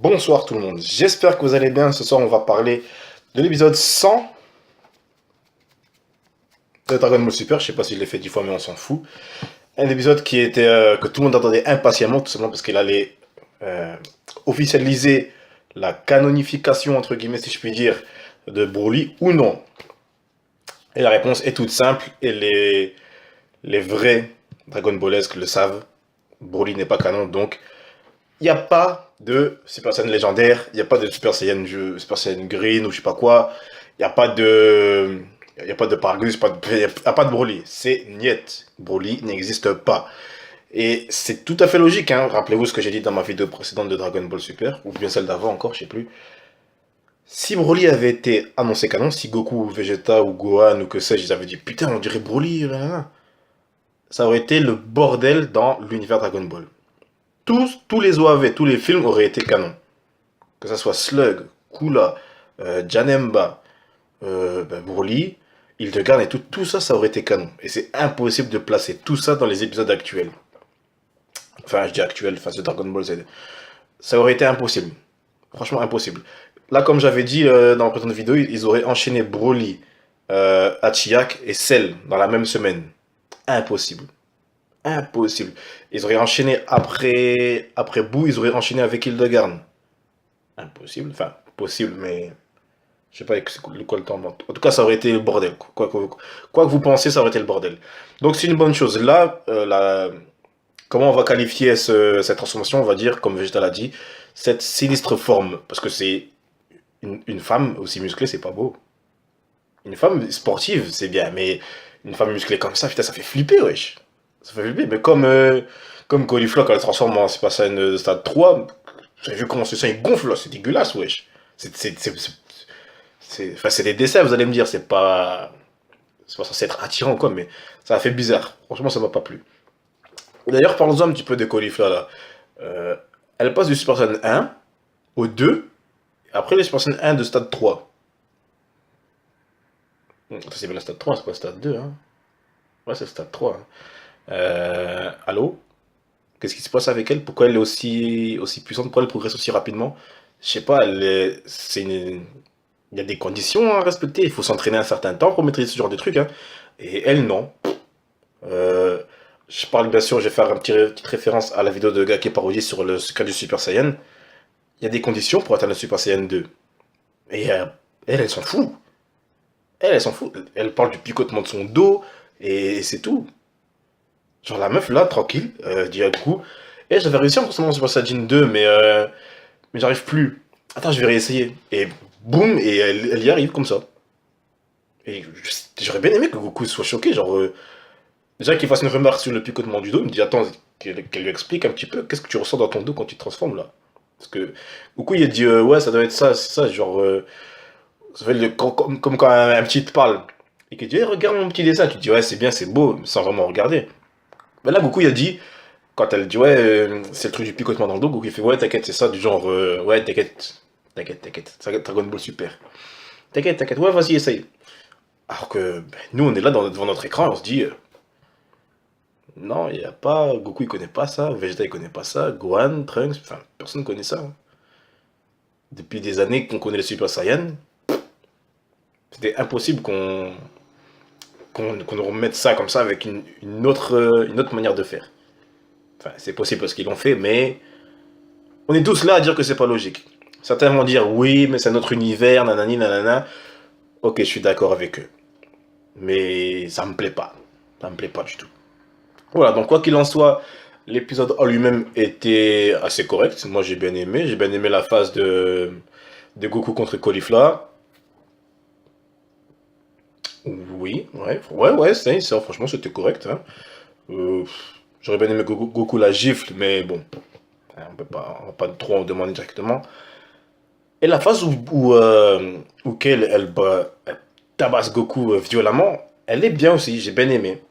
Bonsoir tout le monde, j'espère que vous allez bien. Ce soir on va parler de l'épisode 100 de Dragon Ball Super. Je sais pas si je l'ai fait 10 fois mais on s'en fout. Un épisode qui était que tout le monde attendait impatiemment, tout simplement parce qu'il allait euh, officialiser la canonification entre guillemets si je puis dire de Broly ou non. Et la réponse est toute simple et les vrais Dragon Ballesques le savent. Broly n'est pas canon, donc il n'y a pas de Super Saiyan légendaire, il n'y a pas de Super Saiyan Green ou je sais pas quoi, il n'y a pas de. Il n'y a pas de Paragus, il n'y a pas de Broly. C'est niet. Broly n'existe pas. Et c'est tout à fait logique, hein. Rappelez-vous ce que j'ai dit dans ma vidéo précédente de Dragon Ball Super, ou bien celle d'avant encore, je sais plus. Si Broly avait été annoncé canon, si Goku, Vegeta ou Gohan ou que sais-je, ils avaient dit putain, on dirait Broly, là, ça aurait été le bordel dans l'univers Dragon Ball. Tous les OAV, tous les films auraient été canon. Que ça soit Slug, Kula, Janemba, Broly, Hildegarde et tout ça, ça aurait été canon. Et c'est impossible de placer tout ça dans les épisodes actuels. Enfin, je dis actuels, face de Dragon Ball Z. Ça aurait été impossible. Franchement, impossible. Là, comme j'avais dit dans la précédente vidéo, ils auraient enchaîné Broly, Hachiyak et Cell dans la même semaine. Impossible. Impossible. Ils auraient enchaîné après Boo, ils auraient enchaîné avec Hildegarde. Impossible. Enfin, possible, mais je sais pas quoi le temps. En tout cas, ça aurait été le bordel. Quoi que vous pensiez, ça aurait été le bordel. Donc c'est une bonne chose. Là, comment on va qualifier cette transformation? On va dire, comme Vegeta l'a dit, cette sinistre forme. Parce que c'est une femme aussi musclée, c'est pas beau. Une femme sportive, c'est bien, mais une femme musclée comme ça, putain, ça fait flipper, wesh. Ça fait flipper. Mais comme Caulifla, quand elle se transforme en c'est pas ça, une stade 3, vous avez vu comment ce sang il gonfle là, c'est dégueulasse, wesh. Enfin, c'est des dessins, vous allez me dire, c'est pas censé être attirant quoi, mais ça a fait bizarre. Franchement, ça m'a pas plu. D'ailleurs, parlons-en un petit peu de Caulifla là. Euh, Elle passe du Super Saiyan 1 au 2, après le Super Saiyan 1 de stade 3. Ça c'est bien le stade 3, c'est pas le stade 2, hein. Ouais, c'est le stade 3, hein. Allô? Qu'est-ce qui se passe avec elle? Pourquoi elle est aussi puissante? Pourquoi elle progresse aussi rapidement? Je sais pas, il y a des conditions à respecter. Il faut s'entraîner un certain temps pour maîtriser ce genre de trucs, hein. Et elle, non. Euh, je parle bien sûr, je vais faire une petite référence à la vidéo de Gaki Parodies sur le secret du Super Saiyan. Il y a des conditions pour atteindre le Super Saiyan 2. Et elle s'en fout. Elle s'en fout. Elle parle du picotement de son dos et c'est tout. Genre la meuf là, tranquille, dit à coup, et j'avais réussi en transformant en Super Saiyan 2, mais j'arrive plus. Attends, je vais réessayer. Et boum, et elle y arrive comme ça. Et j'aurais bien aimé que Goku soit choqué, genre, déjà qu'il fasse une remarque sur le picotement du dos, il me dit, attends, qu'elle lui explique un petit peu, qu'est-ce que tu ressens dans ton dos quand tu te transformes là? Parce que Goku il a dit, ouais, ça doit être ça, c'est ça, genre, ça fait comme quand un petit te parle, et qu'il dit, hey, regarde mon petit dessin, tu te dis, ouais, c'est bien, c'est beau, sans vraiment regarder. Mais là, Goku il a dit, quand elle dit, ouais, c'est le truc du picotement dans le dos, Goku il fait, ouais, t'inquiète, c'est ça, du genre, ouais, t'inquiète, ça va être Dragon Ball Super. T'inquiète, ouais, vas-y, essaye. Alors que ben, nous, on est là devant notre écran, et on se dit, non, il n'y a pas, Goku il connaît pas ça, Vegeta il connaît pas ça, Gohan, Trunks, enfin, personne connaît ça, hein. Depuis des années qu'on connaît les Super Saiyan, c'était impossible qu'on nous remette ça comme ça avec une autre manière de faire. Enfin, c'est possible parce qu'ils l'ont fait, mais on est tous là à dire que c'est pas logique. Certains vont dire oui, mais c'est notre univers, nanani, nanana. Ok, je suis d'accord avec eux. Mais ça me plaît pas. Ça me plaît pas du tout. Voilà, donc quoi qu'il en soit, l'épisode en lui-même était assez correct. Moi j'ai bien aimé. J'ai bien aimé la phase de Goku contre Caulifla. Oui, ouais, ça, franchement c'était correct, hein. Euh, J'aurais bien aimé que Goku la gifle, mais bon, on va pas trop en demander directement. Et la phase où elle tabasse Goku violemment, elle est bien aussi, j'ai bien aimé.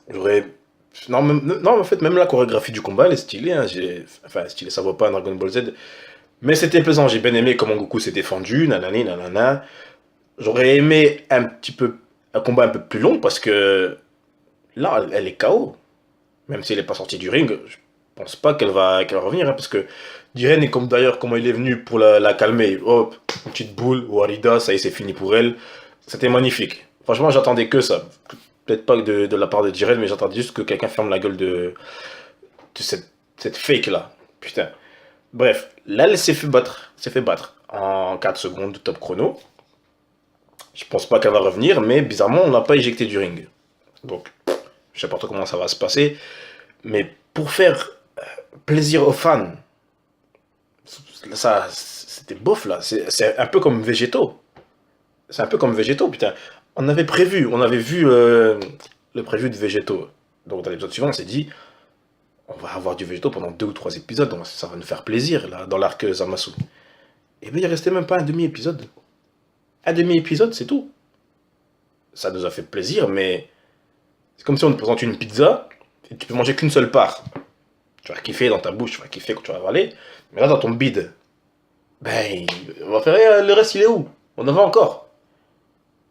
J'aurais. Non, non, en fait, même la chorégraphie du combat, elle est stylée, hein. Enfin, stylée, ça vaut pas un Dragon Ball Z. Mais c'était plaisant, j'ai bien aimé comment Goku s'est défendu, nanani, nanana. J'aurais aimé un combat un peu plus long parce que là, elle est KO. Même si elle n'est pas sortie du ring, je pense pas qu'elle va revenir, hein, parce que Jiren, et comme d'ailleurs, comment il est venu pour la calmer. Hop, une petite boule, Warida, ça y est, c'est fini pour elle. C'était magnifique. Franchement, j'attendais que ça. Peut-être pas de la part de Jiren, mais j'attendais juste que quelqu'un ferme la gueule de cette fake là. Putain. Bref, là, elle s'est fait battre. S'est fait battre en 4 secondes de top chrono. Je pense pas qu'elle va revenir, mais bizarrement, on l'a pas éjecté du ring. Donc, je sais pas trop comment ça va se passer. Mais pour faire plaisir aux fans, ça, c'était bof là. C'est un peu comme Végétaux. C'est un peu comme Végétaux, putain. On avait vu le prévu de Végétaux. Donc, dans l'épisode suivant, on s'est dit, on va avoir du Végétaux pendant 2 ou 3 épisodes, donc ça va nous faire plaisir là, dans l'arc Zamasu. Et bien, il restait même pas un demi-épisode. Un demi-épisode, c'est tout. Ça nous a fait plaisir, mais c'est comme si on te présente une pizza et tu peux manger qu'une seule part. Tu vas kiffer dans ta bouche, tu vas kiffer quand tu vas avaler. Mais là, dans ton bide, ben, on va faire le reste, il est où? On en va encore.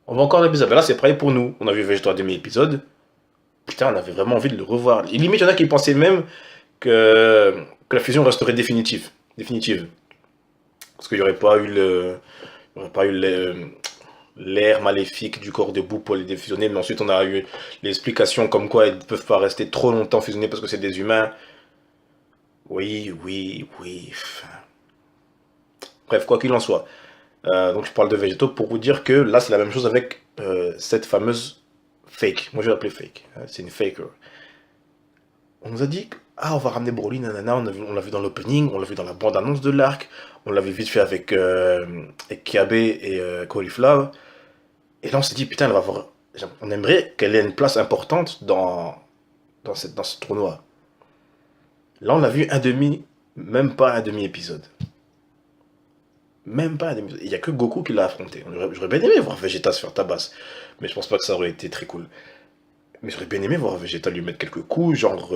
On va encore la pizza. Ben là, c'est pareil pour nous. On a vu Végétaux à demi-épisode. Putain, on avait vraiment envie de le revoir. Et limite, il y en a qui pensaient même que la fusion resterait définitive. Définitive. Parce qu'il n'y aurait pas eu il y aurait pas eu l'air maléfique du corps de boue pour les défusionner, mais ensuite on a eu l'explication comme quoi ils ne peuvent pas rester trop longtemps fusionnés parce que c'est des humains. Oui, oui, oui. Bref, quoi qu'il en soit. Donc je parle de végétaux pour vous dire que là c'est la même chose avec cette fameuse fake. Moi je vais l'appeler fake. Hein, c'est une faker. On nous a dit, ah on va ramener Broly, nanana, on l'a vu dans l'opening, on l'a vu dans la bande-annonce de l'arc, on l'avait vite fait avec Kiabe et Cauliflower. Et là, on s'est dit, putain, elle va avoir... on aimerait qu'elle ait une place importante dans ce tournoi. Là, on a vu un demi, même pas un demi-épisode. Même pas un demi-épisode. Il n'y a que Goku qui l'a affronté. J'aurais bien aimé voir Vegeta se faire tabasse. Mais je pense pas que ça aurait été très cool. Mais j'aurais bien aimé voir Vegeta lui mettre quelques coups, genre...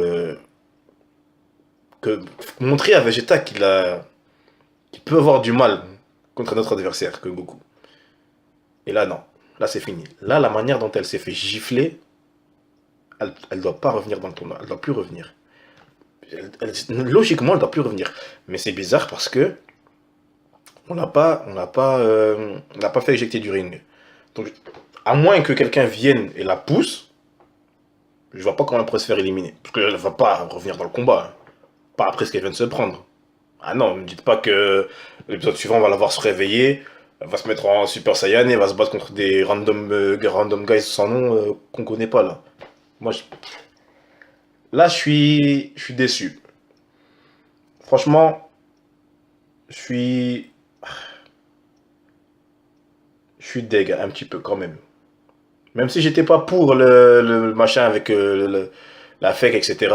montrer à Vegeta qu'il peut avoir du mal contre notre adversaire, que Goku. Et là, non. Là, c'est fini. Là, la manière dont elle s'est fait gifler, elle doit pas revenir dans le tournoi. Elle doit plus revenir. Logiquement, elle doit plus revenir. Mais c'est bizarre parce que on l'a pas fait éjecter du ring. Donc, à moins que quelqu'un vienne et la pousse, je vois pas comment elle pourrait se faire éliminer. Parce qu'elle va pas revenir dans le combat. Hein. Pas après ce qu'elle vient de se prendre. Ah non, ne me dites pas que l'épisode suivant, on va la voir se réveiller, elle va se mettre en Super Saiyan et elle va se battre contre des random guys sans nom qu'on connaît pas là. Moi, là, je suis déçu. Franchement, je suis, je suis deg un petit peu quand même. Même si j'étais pas pour le machin avec la fake, etc.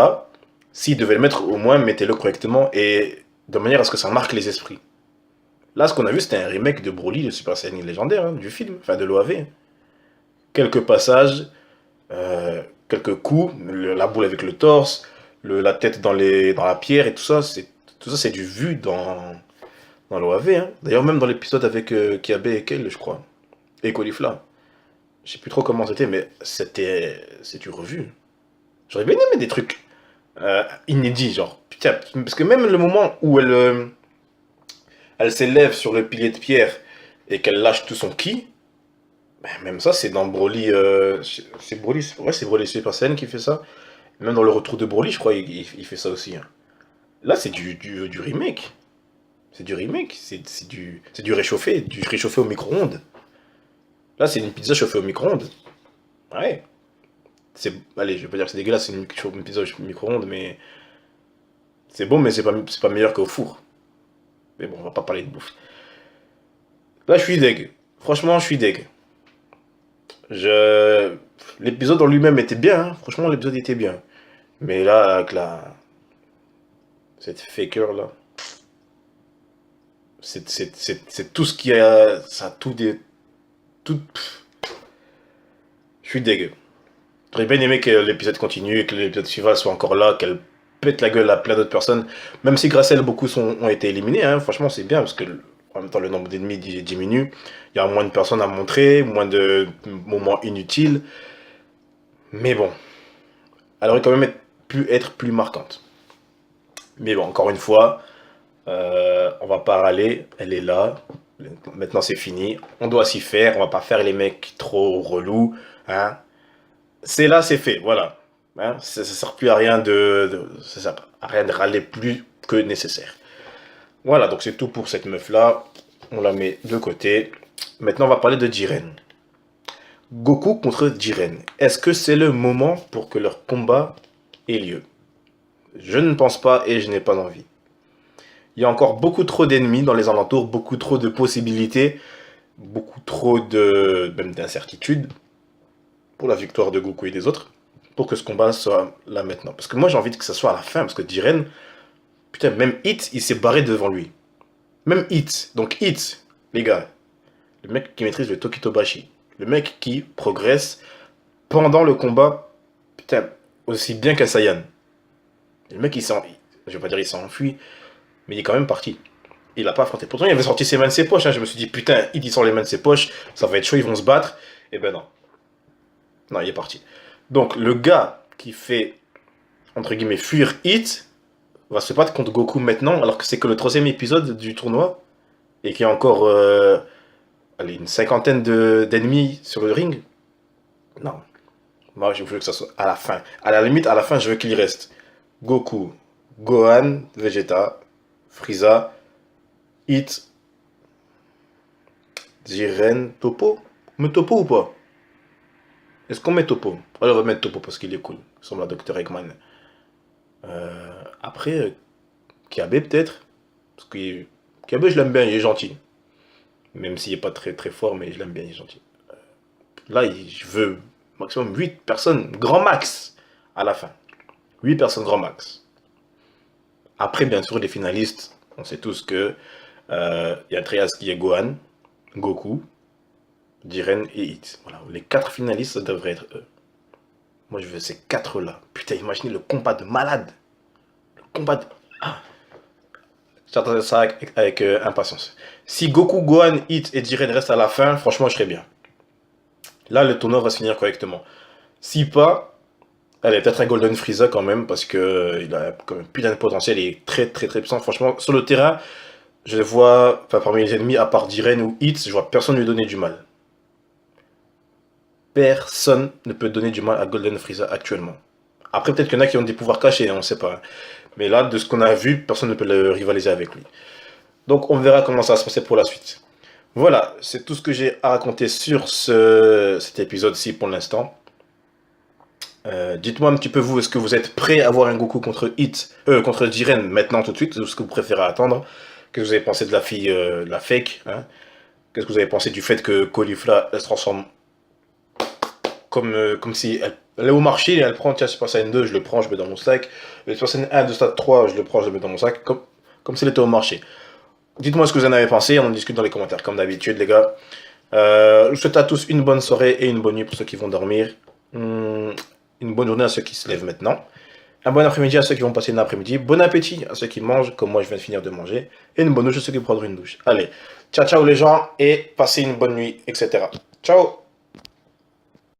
S'ils devaient le mettre, au moins mettez-le correctement et de manière à ce que ça marque les esprits. Là, ce qu'on a vu, c'était un remake de Broly, le Super Saiyan légendaire, hein, du film, enfin de l'OAV. Quelques passages, quelques coups, la boule avec le torse, la tête dans la pierre et tout ça, c'est du vu dans l'OAV. Hein. D'ailleurs, même dans l'épisode avec Kiabe et Kel, je crois, et Caulifla. Je sais plus trop comment c'était, mais c'est du revu. J'aurais bien aimé des trucs inédits, genre, putain, parce que même le moment où elle s'élève sur le pilier de pierre et qu'elle lâche tout son ki, ben, même ça, c'est dans Broly. C'est Broly, ouais, c'est Broly Super Saiyan qui fait ça. Même dans le retour de Broly, je crois, il fait ça aussi. Hein. Là, c'est du remake. C'est du remake. C'est du réchauffé au micro-ondes. Là, c'est une pizza chauffée au micro-ondes. Ouais. Allez, je vais pas dire que c'est dégueulasse, c'est une pizza au micro-ondes, mais c'est bon, mais c'est pas meilleur qu'au four. Mais bon, on va pas parler de bouffe. Là, je suis deg. Franchement, je suis deg. Je... L'épisode en lui-même était bien, hein. Franchement, l'épisode était bien. Mais là, avec cette faker là, c'est tout ce qui a. Ça a tout des. Tout. Je suis deg. J'aurais bien aimé que l'épisode continue et que l'épisode suivant soit encore là, qu'elle pète la gueule à plein d'autres personnes. Même si grâce à elle, beaucoup ont été éliminés, hein. Franchement, c'est bien parce que en même temps, le nombre d'ennemis diminue. Il y a moins de personnes à montrer, moins de moments inutiles. Mais bon, elle aurait quand même pu être plus marquante. Mais bon, encore une fois, On va pas râler, elle est là. Maintenant c'est fini. On doit s'y faire. On va pas faire les mecs trop relous. Hein. C'est là, c'est fait. Voilà. Hein. Ça sert plus à rien ça sert à rien de râler plus que nécessaire. Voilà, donc c'est tout pour cette meuf-là. On la met de côté. Maintenant, on va parler de Jiren. Goku contre Jiren. Est-ce que c'est le moment pour que leur combat ait lieu? Je ne pense pas et je n'ai pas envie. Il y a encore beaucoup trop d'ennemis dans les alentours, beaucoup trop de possibilités, beaucoup trop même d'incertitudes pour la victoire de Goku et des autres, pour que ce combat soit là maintenant. Parce que moi j'ai envie que ça soit à la fin, parce que Jiren, putain, même Hit, il s'est barré devant lui. Même Hit. Donc Hit, les gars, le mec qui maîtrise le Tokitobashi, le mec qui progresse pendant le combat, putain, aussi bien qu'un Saiyan. Le mec, je vais pas dire il s'est enfui, mais il est quand même parti. Il a pas affronté. Pourtant, il avait sorti ses mains de ses poches. Hein. Je me suis dit, putain, il sort les mains de ses poches, ça va être chaud, ils vont se battre. Et ben non. Non, il est parti. Donc, le gars qui fait, entre guillemets, fuir Hit, va se battre contre Goku maintenant, alors que c'est que le troisième épisode du tournoi, et qu'il y a encore allez, une cinquantaine d'ennemis sur le ring. Non. Moi, je veux que ça soit à la fin. À la limite, à la fin, je veux qu'il y reste Goku, Gohan, Vegeta, Frieza, Hit, Jiren, Topo. On met Topo ou pas? Est-ce qu'on met Topo? Alors, on va mettre Topo parce qu'il est cool. Il ressemble à Dr. Eggman. Après, Kiabe peut-être. Parce que Kiabe, je l'aime bien, il est gentil. Même s'il n'est pas très très fort, mais je l'aime bien, il est gentil. Là, je veux maximum 8 personnes, grand max, à la fin. 8 personnes, grand max. Après, bien sûr, les finalistes, on sait tous que y a un trias qui est Gohan, Goku, Jiren et Hit. Voilà, les 4 finalistes, ça devrait être eux. Moi, je veux ces 4-là. Putain, imaginez le combat de malade. Le combat de... Ah. J'attendais ça avec impatience. Si Goku, Gohan, Hit et Jiren restent à la fin, franchement, je serais bien. Là, le tournoi va se finir correctement. Si pas, allez, peut-être un Golden Frieza quand même, parce que il a quand même putain de potentiel, il est très très très puissant. Franchement, sur le terrain, je le vois, enfin, parmi les ennemis, à part Jiren ou Hit, je vois personne lui donner du mal. Personne ne peut donner du mal à Golden Frieza actuellement. Après, peut-être qu'il y en a qui ont des pouvoirs cachés, on ne sait pas. Mais là, de ce qu'on a vu, personne ne peut le rivaliser avec lui. Donc, on verra comment ça va se passer pour la suite. Voilà, c'est tout ce que j'ai à raconter sur cet épisode-ci pour l'instant. Dites-moi un petit peu vous, est-ce que vous êtes prêt à voir un Goku contre contre Jiren maintenant tout de suite, ou est-ce que vous préférez attendre? Qu'est-ce que vous avez pensé de la fille, la fake, hein? Qu'est-ce que vous avez pensé du fait que Caulifla elle se transforme comme si elle est au marché, et elle prend, tiens, Super Saiyan 2, je le prends, je le mets dans mon sac. Le Super Saiyan 1 de stade 3, je le prends, je le mets dans mon sac, comme s'il était au marché. Dites-moi ce que vous en avez pensé, on en discute dans les commentaires, comme d'habitude, les gars. Je vous souhaite à tous une bonne soirée et une bonne nuit pour ceux qui vont dormir. Une bonne journée à ceux qui se lèvent maintenant. Un bon après-midi à ceux qui vont passer une après-midi. Bon appétit à ceux qui mangent, comme moi je viens de finir de manger. Et une bonne douche à ceux qui prendront une douche. Allez, ciao ciao les gens et passez une bonne nuit, etc. Ciao!